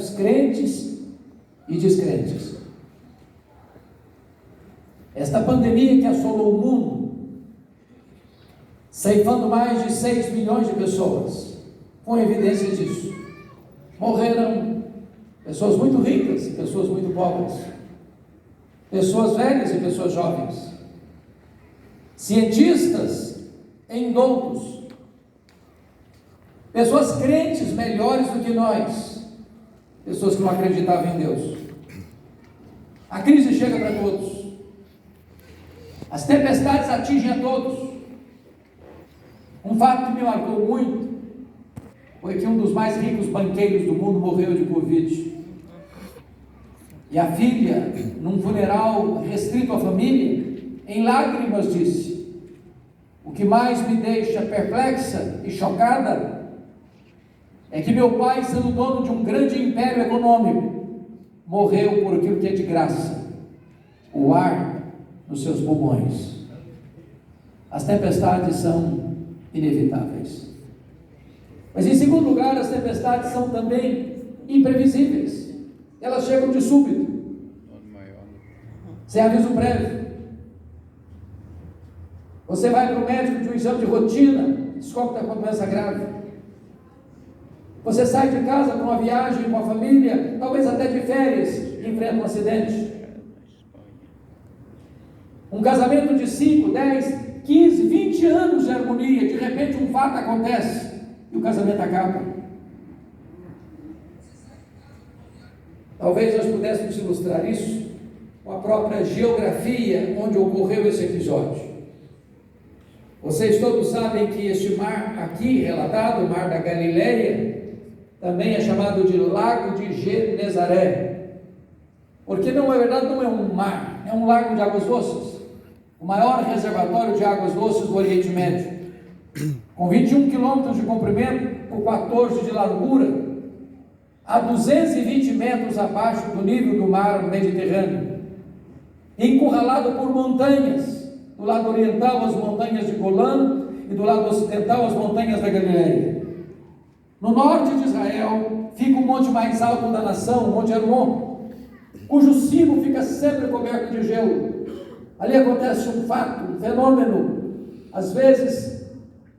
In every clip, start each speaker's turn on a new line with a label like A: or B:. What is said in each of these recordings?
A: dos crentes e descrentes. Esta pandemia que assolou o mundo, ceifando mais de 6 milhões de pessoas, com evidência disso. Morreram pessoas muito ricas e pessoas muito pobres, pessoas velhas e pessoas jovens, cientistas e indoutos, pessoas crentes melhores do que nós, pessoas que não acreditavam em Deus. A crise chega para todos, as tempestades atingem a todos. Um fato que me marcou muito foi que um dos mais ricos banqueiros do mundo morreu de Covid. E a filha, num funeral restrito à família, em lágrimas disse: o que mais me deixa perplexa e chocada é que meu pai, sendo dono de um grande império econômico, morreu por aquilo que é de graça, o ar nos seus pulmões. As tempestades são inevitáveis. Mas em segundo lugar, as tempestades são também imprevisíveis. Elas chegam de súbito, sem aviso prévio. Você vai para o médico de um exame de rotina, descobre que está com uma doença grave. Você sai de casa para uma viagem com a família, talvez até de férias, e enfrenta um acidente. Um casamento de 5, 10, 15, 20 anos de harmonia, de repente um fato acontece e o casamento acaba. Talvez nós pudéssemos ilustrar isso com a própria geografia onde ocorreu esse episódio. Vocês todos sabem que este mar aqui relatado, o mar da Galileia, também é chamado de Lago de Genezaré, porque não é verdade, não é um mar, é um lago de águas doces, o maior reservatório de águas doces do Oriente Médio, com 21 quilômetros de comprimento por 14 de largura, a 220 metros abaixo do nível do mar Mediterrâneo, encurralado por montanhas, do lado oriental as montanhas de Golã e do lado ocidental as montanhas da Galileia. No norte de Israel fica o monte mais alto da nação, o Monte Hermon, cujo cimo fica sempre coberto de gelo. Ali acontece um fato, um fenômeno. Às vezes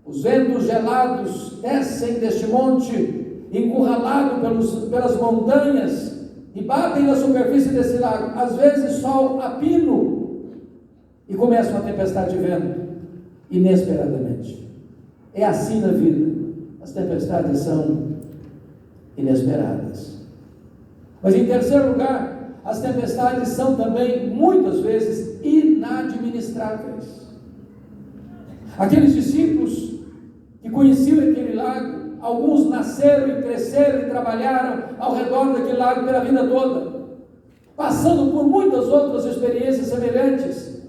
A: os ventos gelados descem deste monte, encurralado pelas montanhas, e batem na superfície desse lago. Às vezes sol a pino, e começa uma tempestade de vento, inesperadamente. É assim na vida. As tempestades são inesperadas. Mas em terceiro lugar, as tempestades são também, muitas vezes, inadministráveis. Aqueles discípulos que conheciam aquele lago, alguns nasceram e cresceram e trabalharam ao redor daquele lago pela vida toda, passando por muitas outras experiências semelhantes,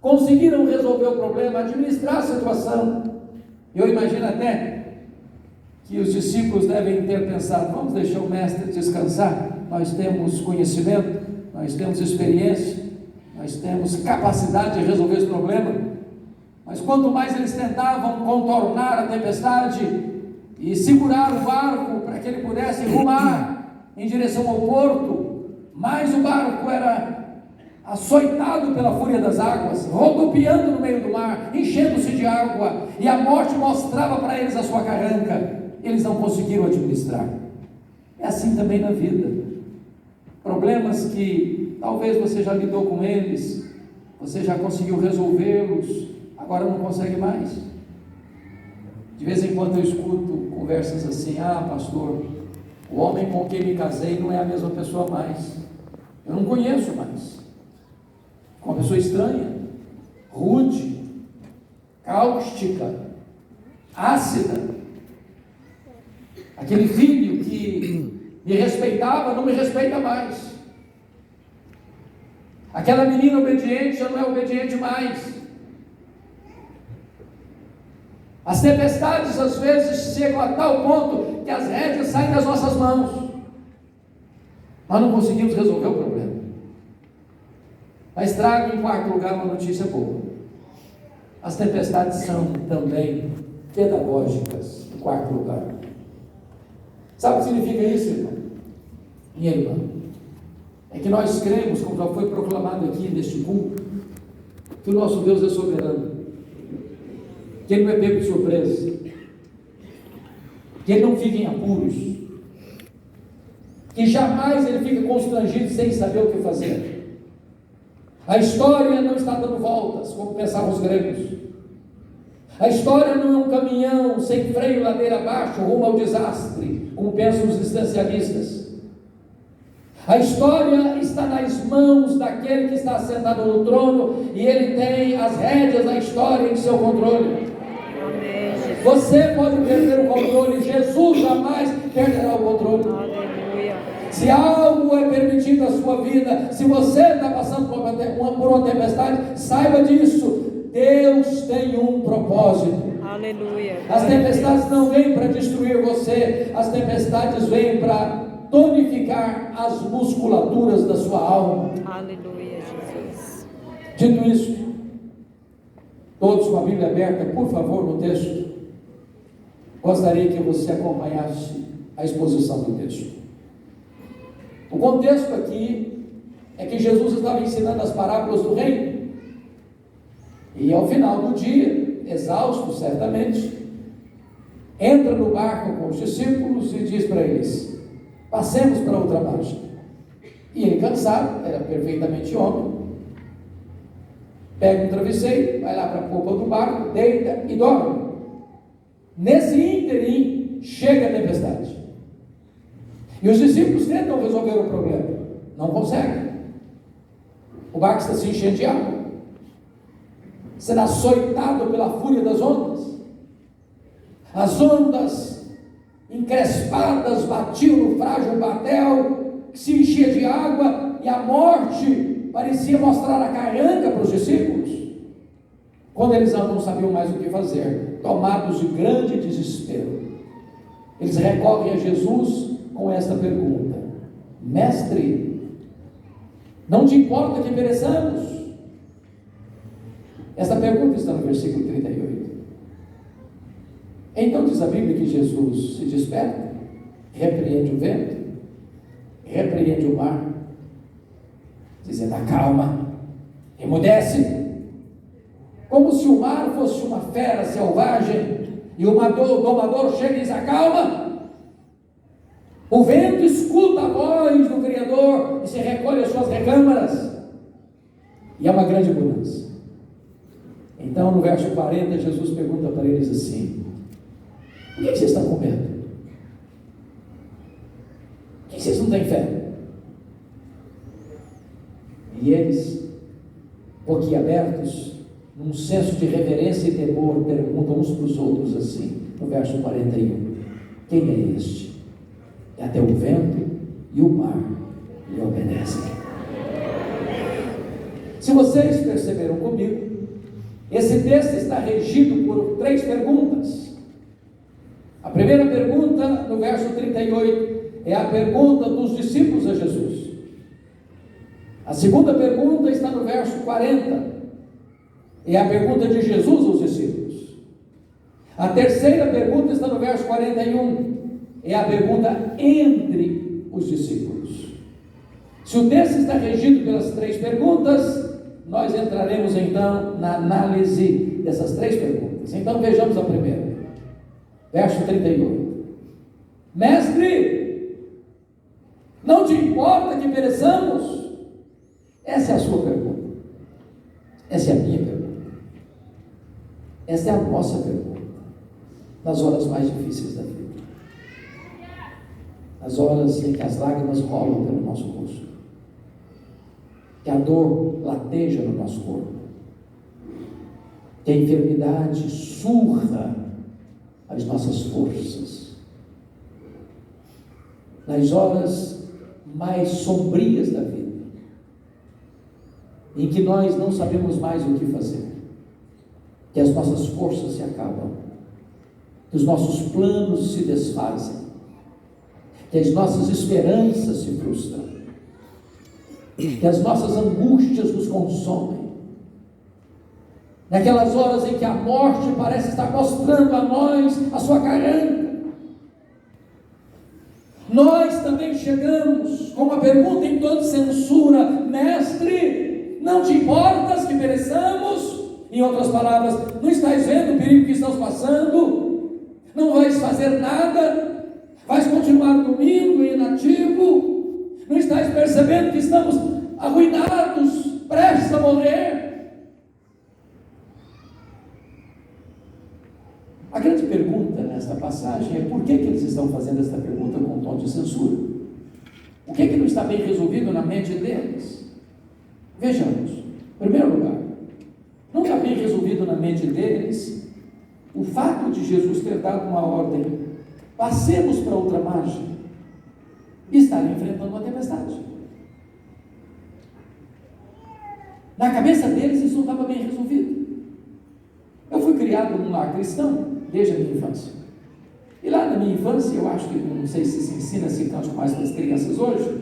A: conseguiram resolver o problema, administrar a situação. Eu imagino até que os discípulos devem ter pensado: vamos deixar o mestre descansar, nós temos conhecimento, nós temos experiência, nós temos capacidade de resolver esse problema. Mas quanto mais eles tentavam contornar a tempestade e segurar o barco para que ele pudesse rumar em direção ao porto, mais o barco era açoitado pela fúria das águas, rodopiando no meio do mar, enchendo-se de água, e a morte mostrava para eles a sua carranca. Eles não conseguiram administrar. É assim também na vida. Problemas que talvez você já lidou com eles, você já conseguiu resolvê-los, agora não consegue mais. De vez em quando eu escuto conversas assim: ah, pastor, o homem com quem me casei não é a mesma pessoa mais, eu não conheço mais, uma pessoa estranha, rude, cáustica, ácida. Aquele filho que me respeitava não me respeita mais. Aquela menina obediente já não é obediente mais. As tempestades às vezes chegam a tal ponto que as rédeas saem das nossas mãos. Nós não conseguimos resolver o problema. Mas trago em quarto lugar uma notícia boa. As tempestades são também pedagógicas, em quarto lugar. Sabe o que significa isso, irmão? minha irmã, é que nós cremos, como já foi proclamado aqui neste culto, que o nosso Deus é soberano, que Ele não é pego de surpresa, que Ele não fica em apuros, que jamais Ele fica constrangido sem saber o que fazer. A história não está dando voltas, como pensavam os gregos. A história não é um caminhão sem freio ladeira abaixo, rumo ao desastre, como pensam os existencialistas. A história está nas mãos daquele que está sentado no trono, e Ele tem as rédeas da história em seu controle. Você pode perder o controle, Jesus jamais perderá o controle. Se algo é permitido na sua vida, se você está passando por uma tempestade, saiba disso, Deus tem um propósito.
B: Aleluia.
A: As tempestades não vêm para destruir você, as tempestades vêm para tonificar as musculaturas da sua alma.
B: Aleluia, Jesus.
A: Dito isso, todos com a Bíblia aberta, por favor, no texto, gostaria que você acompanhasse a exposição do texto. O contexto aqui é que Jesus estava ensinando as parábolas do reino, e ao final do dia, exausto certamente, entra no barco com os discípulos e diz para eles: passemos para outra margem. E ele, cansado, era perfeitamente homem, pega um travesseiro, vai lá para a popa do barco, deita e dorme. Nesse ínterim chega a tempestade, e os discípulos tentam resolver o problema, não conseguem. O barco está se enchendo de água, sendo açoitado pela fúria das ondas. As ondas encrespadas batiam no frágil batel, que se enchia de água, e a morte parecia mostrar a carranca para os discípulos. Quando eles não sabiam mais o que fazer, tomados de grande desespero, eles recorrem a Jesus com esta pergunta: Mestre, não te importa que pereçamos? Esta pergunta está no versículo 38. Então diz a Bíblia que Jesus se desperta, repreende o vento, repreende o mar, dizendo: acalma, emudece. Como se o mar fosse uma fera selvagem, e o domador chega e diz: acalma. O vento escuta a voz do Criador e se recolhe às suas recâmaras, e há uma grande mudança. Então, no verso 40, Jesus pergunta para eles assim: por que vocês estão com medo? Por que vocês não têm fé? E eles, boquiabertos, num senso de reverência e temor, perguntam uns para os outros assim, no verso 41: quem é este? E até o vento e o mar lhe obedecem. Se vocês perceberam comigo, esse texto está regido por 3 perguntas. A primeira pergunta, no verso 38, é a pergunta dos discípulos a Jesus. A segunda pergunta está no verso 40, é a pergunta de Jesus aos discípulos. A terceira pergunta está no verso 41, é a pergunta entre os discípulos. Se o texto está regido pelas 3 perguntas, nós entraremos então na análise dessas 3 perguntas. Então vejamos a primeira, verso 38. Mestre, não te importa que pereçamos? Essa é a sua pergunta, essa é a minha pergunta, essa é a nossa pergunta, nas horas mais difíceis da vida, nas horas em que as lágrimas rolam pelo nosso rosto, que a dor lateja no nosso corpo, que a enfermidade surra as nossas forças, nas horas mais sombrias da vida, em que nós não sabemos mais o que fazer, que as nossas forças se acabam, que os nossos planos se desfazem, que as nossas esperanças se frustram, que as nossas angústias nos consomem, naquelas horas em que a morte parece estar mostrando a nós a sua carranca. Nós também chegamos pergunta em tom de censura: mestre, não te importas que pereçamos? Em outras palavras, não estás vendo o perigo que estamos passando? Não vais fazer nada? Vais continuar no domingo inativo? Não estás percebendo que estamos arruinados, prestes a morrer? A grande pergunta nesta passagem é: por que eles estão fazendo esta pergunta com um tom de censura? O que não está bem resolvido na mente deles? Vejamos. Em primeiro lugar, não está bem resolvido na mente deles o fato de Jesus ter dado uma ordem: passemos para outra margem, e estarem enfrentando uma tempestade. Na cabeça deles isso não estava bem resolvido. Eu fui criado num lar cristão desde a minha infância. E lá na minha infância, eu acho que, não sei se ensina esse canto mais para as crianças hoje,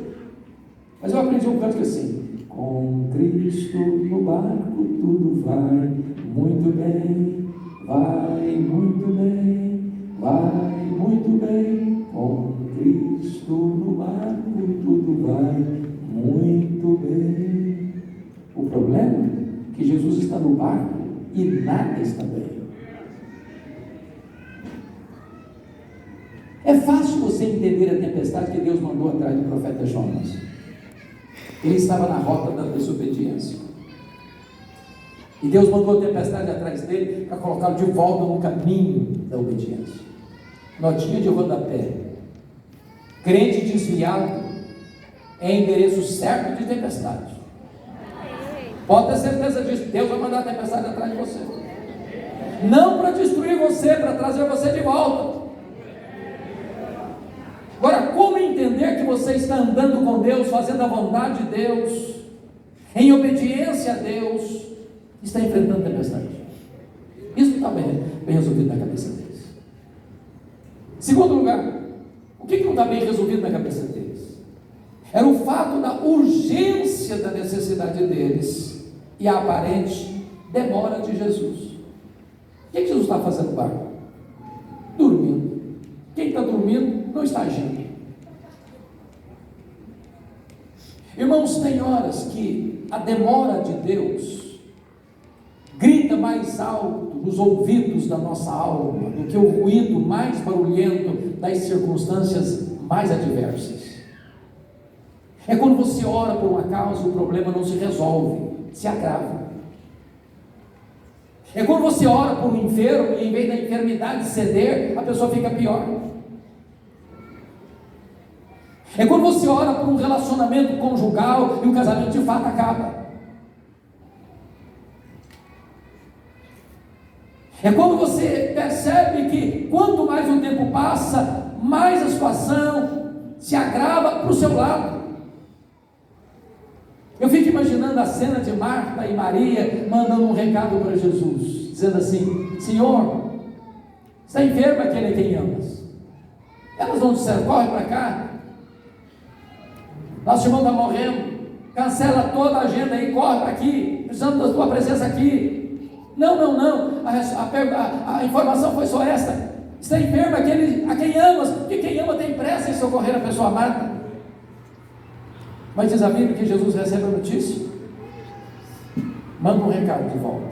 A: mas eu aprendi um canto que assim: com Cristo no barco tudo vai muito bem, vai muito bem, vai muito bem. Com Cristo no barco tudo vai muito bem. O problema é que Jesus está no barco e nada está bem. É fácil você entender a tempestade que Deus mandou atrás do profeta Jonas. Ele estava na rota da desobediência. E Deus mandou a tempestade atrás dele para colocá-lo de volta no caminho da obediência. Notinha de rodapé: crente desviado é endereço certo de tempestade. Pode ter certeza disso. Deus vai mandar a tempestade atrás de você, não para destruir você, para trazer você de volta. Agora, como entender que você está andando com Deus, fazendo a vontade de Deus, em obediência a Deus, está enfrentando tempestade? Isso não está bem resolvido na cabeça deles. Segundo lugar, o que não está bem resolvido na cabeça deles? Era o fato da urgência da necessidade deles e a aparente demora de Jesus. O que Jesus está fazendo no barco? Dormindo. Quem está dormindo não está agindo. Irmãos, tem horas que a demora de Deus grita mais alto nos ouvidos da nossa alma do que o ruído mais barulhento das circunstâncias mais adversas. É quando você ora por uma causa e o problema não se resolve, se agrava. É quando você ora por um enfermo e em vez da enfermidade ceder, a pessoa fica pior. É quando você ora por um relacionamento conjugal e o casamento de fato acaba. É quando você percebe que quanto mais o tempo passa, mais a situação se agrava para o seu lado. Eu fico imaginando a cena de Marta e Maria mandando um recado para Jesus, dizendo assim: Senhor, está enfermo aquele a quem amas. Elas vão dizer: corre para cá, nosso irmão está morrendo, cancela toda a agenda aí, corre para aqui, precisamos da tua presença aqui. Não, a informação foi só esta: está enfermo aquele a quem amas, porque quem ama tem pressa em socorrer a pessoa amada. Mas diz a Bíblia que Jesus recebe a notícia, manda um recado de volta: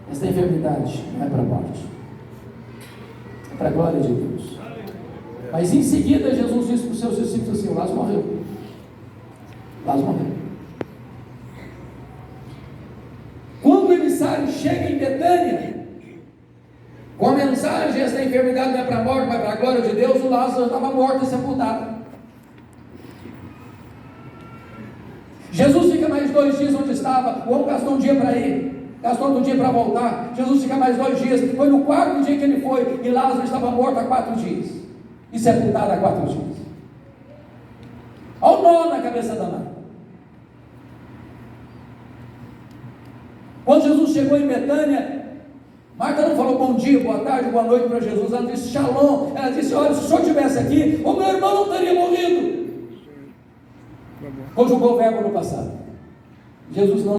A: esta enfermidade não é para a morte, é para a glória de Deus. Mas em seguida Jesus disse para os seus discípulos assim: o Lázaro morreu. Lázaro morreu. Quando o emissário chega em Betânia com a mensagem: esta enfermidade não é para a morte, mas para a glória de Deus, o Lázaro estava morto e sepultado. Jesus fica mais 2 dias onde estava. O homem gastou um dia para ir, gastou outro dia para voltar. Jesus fica mais 2 dias. Foi no 4º dia que ele foi, e Lázaro estava morto há 4 dias e sepultado há 4 dias. Olha o nó na cabeça da mãe. Quando Jesus chegou em Betânia, Marta não falou bom dia, boa tarde, boa noite para Jesus. Ela disse shalom. Ela disse: olha, se o senhor estivesse aqui, o meu irmão não teria morrido. Conjugou o verbo no passado. Jesus não